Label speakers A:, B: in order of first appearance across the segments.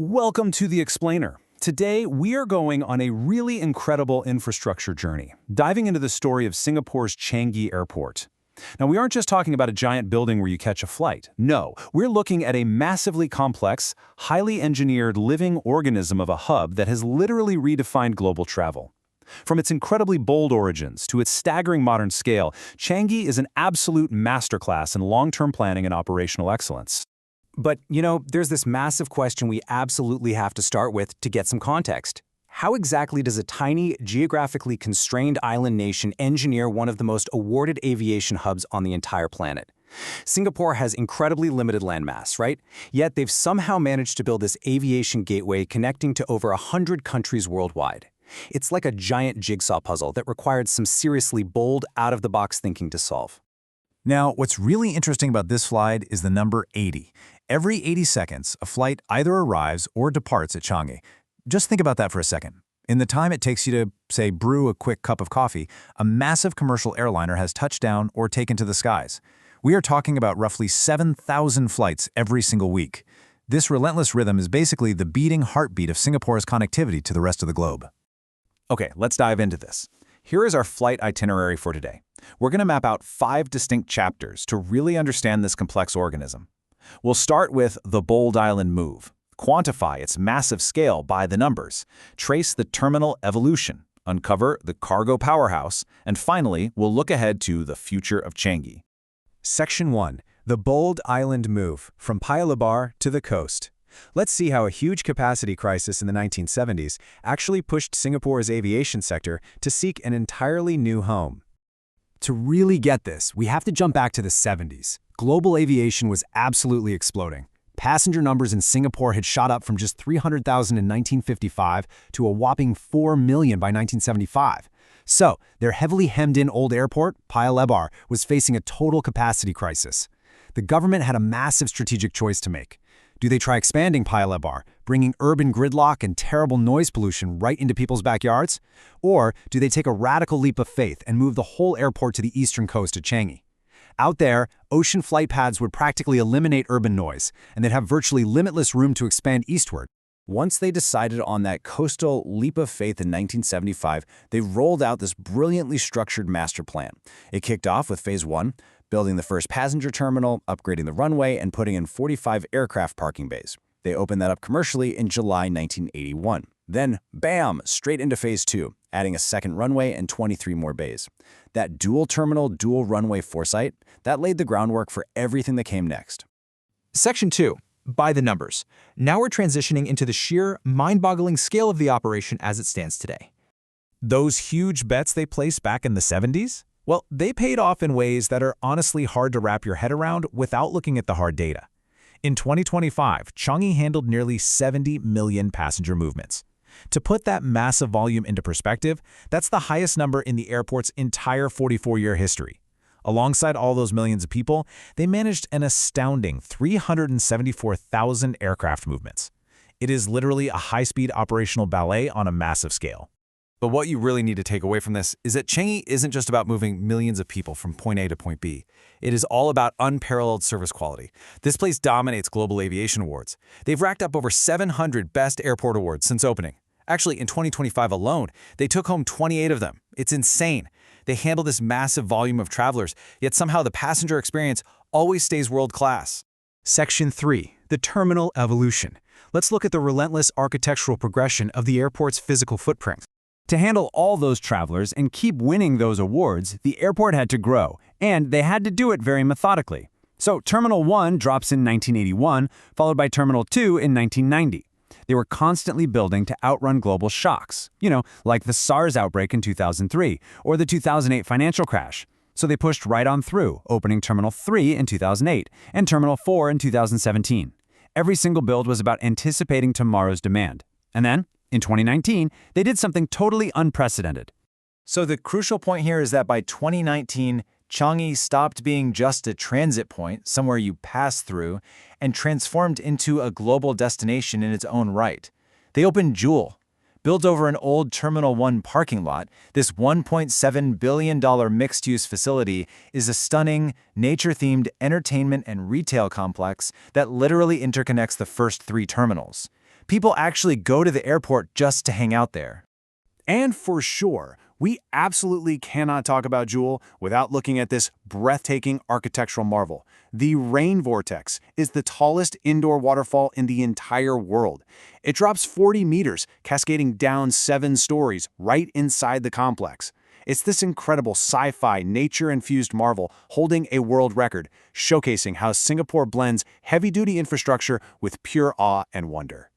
A: Welcome to The Explainer. Today, we are going on a really incredible infrastructure journey, diving into the story of Singapore's Changi Airport. Now, we aren't just talking about a giant building where you catch a flight. No, we're looking at a massively complex, highly engineered living organism of a hub that has literally redefined global travel. From its incredibly bold origins to its staggering modern scale, Changi is an absolute masterclass in long-term planning and operational excellence.
B: But, there's this massive question we absolutely have to start with to get some context. How exactly does a tiny, geographically constrained island nation engineer one of the most awarded aviation hubs on the entire planet? Singapore has incredibly limited landmass, right? Yet they've somehow managed to build this aviation gateway connecting to over 100 countries worldwide. It's like a giant jigsaw puzzle that required some seriously bold, out-of-the-box thinking to solve.
C: Now, what's really interesting about this slide is the number 80. Every 80 seconds, a flight either arrives or departs at Changi. Just think about that for a second. In the time it takes you to, say, brew a quick cup of coffee, a massive commercial airliner has touched down or taken to the skies. We are talking about roughly 7,000 flights every single week. This relentless rhythm is basically the beating heartbeat of Singapore's connectivity to the rest of the globe.
A: Okay, let's dive into this. Here is our flight itinerary for today. We're going to map out 5 distinct chapters to really understand this complex organism. We'll start with the bold island move, quantify its massive scale by the numbers, trace the terminal evolution, uncover the cargo powerhouse, and finally, we'll look ahead to the future of Changi.
D: Section 1. The bold island move, from Paya Lebar to the coast. Let's see how a huge capacity crisis in the 1970s actually pushed Singapore's aviation sector to seek an entirely new home. To really get this, we have to jump back to the 70s. Global aviation was absolutely exploding. Passenger numbers in Singapore had shot up from just 300,000 in 1955 to a whopping 4 million by 1975. So, their heavily hemmed-in old airport, Paya Lebar, was facing a total capacity crisis. The government had a massive strategic choice to make. Do they try expanding Paya Lebar, bringing urban gridlock and terrible noise pollution right into people's backyards? Or do they take a radical leap of faith and move the whole airport to the eastern coast of Changi? Out there, ocean flight paths would practically eliminate urban noise, and they'd have virtually limitless room to expand eastward.
A: Once they decided on that coastal leap of faith in 1975, they rolled out this brilliantly structured master plan. It kicked off with Phase 1, building the first passenger terminal, upgrading the runway, and putting in 45 aircraft parking bays. They opened that up commercially in July 1981. Then, bam, straight into Phase 2, adding a second runway and 23 more bays. That dual terminal, dual runway foresight, that laid the groundwork for everything that came next.
E: Section 2. By the numbers. Now we're transitioning into the sheer, mind-boggling scale of the operation as it stands today.
C: Those huge bets they placed back in the 70s? Well, they paid off in ways that are honestly hard to wrap your head around without looking at the hard data. In 2025, Changi handled nearly 70 million passenger movements. To put that massive volume into perspective, that's the highest number in the airport's entire 44-year history. Alongside all those millions of people, they managed an astounding 374,000 aircraft movements. It is literally a high-speed operational ballet on a massive scale.
A: But what you really need to take away from this is that Changi isn't just about moving millions of people from point A to point B. It is all about unparalleled service quality. This place dominates global aviation awards. They've racked up over 700 Best Airport Awards since opening. Actually, in 2025 alone, they took home 28 of them. It's insane. They handle this massive volume of travelers, yet somehow the passenger experience always stays world-class.
D: Section 3. The terminal evolution. Let's look at the relentless architectural progression of the airport's physical footprint. To handle all those travelers and keep winning those awards, the airport had to grow, and they had to do it very methodically. So Terminal 1 drops in 1981, followed by Terminal 2 in 1990. They were constantly building to outrun global shocks, like the SARS outbreak in 2003 or the 2008 financial crash. So they pushed right on through, opening Terminal 3 in 2008 and Terminal 4 in 2017. Every single build was about anticipating tomorrow's demand. And then, in 2019, they did something totally unprecedented.
F: So the crucial point here is that by 2019, Changi stopped being just a transit point, somewhere you pass through, and transformed into a global destination in its own right. They opened Jewel. Built over an old Terminal 1 parking lot, this $1.7 billion mixed-use facility is a stunning, nature-themed entertainment and retail complex that literally interconnects the first 3 terminals. People actually go to the airport just to hang out there.
A: And for sure, we absolutely cannot talk about Jewel without looking at this breathtaking architectural marvel. The rain vortex is the tallest indoor waterfall in the entire world. It drops 40 meters, cascading down 7 stories right inside the complex. It's this incredible sci-fi, nature-infused marvel holding a world record, showcasing how Singapore blends heavy-duty infrastructure with pure awe and wonder.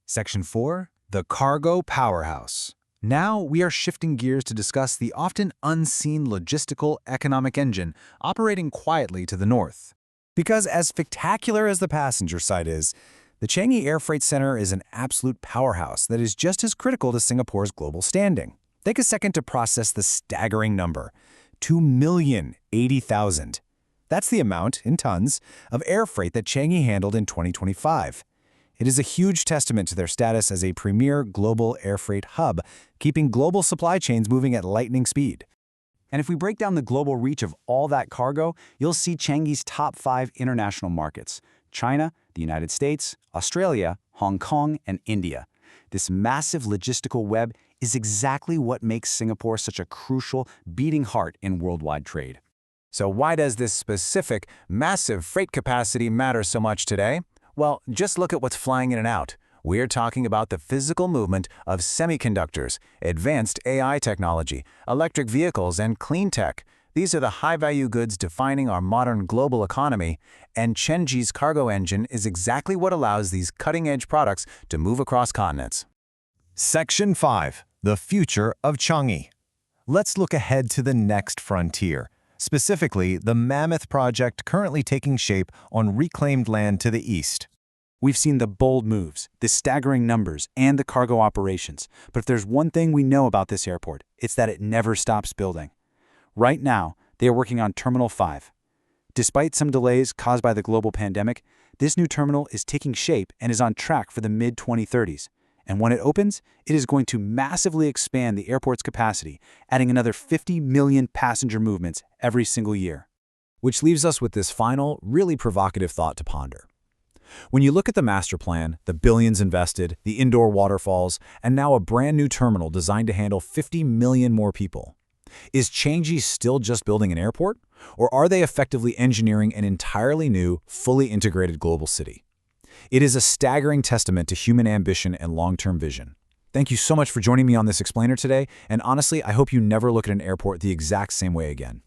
B: Section 4. The Cargo Powerhouse. Now we are shifting gears to discuss the often unseen logistical economic engine operating quietly to the north. Because as spectacular as the passenger side is, the Changi Air Freight Center is an absolute powerhouse that is just as critical to Singapore's global standing. Take a second to process the staggering number, 2,080,000. That's the amount, in tons, of air freight that Changi handled in 2025. It is a huge testament to their status as a premier global air freight hub, keeping global supply chains moving at lightning speed. And if we break down the global reach of all that cargo, you'll see Changi's top 5 international markets: China, the United States, Australia, Hong Kong, and India. This massive logistical web is exactly what makes Singapore such a crucial, beating heart in worldwide trade.
D: So why does this specific, massive freight capacity matter so much today? Well, just look at what's flying in and out. We're talking about the physical movement of semiconductors, advanced AI technology, electric vehicles, and clean tech. These are the high-value goods defining our modern global economy, and Changi's cargo engine is exactly what allows these cutting-edge products to move across continents.
G: Section 5. The Future of Changi. Let's look ahead to the next frontier, specifically the mammoth project currently taking shape on reclaimed land to the east.
A: We've seen the bold moves, the staggering numbers, and the cargo operations. But if there's one thing we know about this airport, it's that it never stops building. Right now, they are working on Terminal 5. Despite some delays caused by the global pandemic, this new terminal is taking shape and is on track for the mid-2030s. And when it opens, it is going to massively expand the airport's capacity, adding another 50 million passenger movements every single year.
B: Which leaves us with this final, really provocative thought to ponder. When you look at the master plan, the billions invested, the indoor waterfalls, and now a brand new terminal designed to handle 50 million more people, is Changi still just building an airport? Or are they effectively engineering an entirely new, fully integrated global city? It is a staggering testament to human ambition and long-term vision. Thank you so much for joining me on this explainer today, and honestly, I hope you never look at an airport the exact same way again.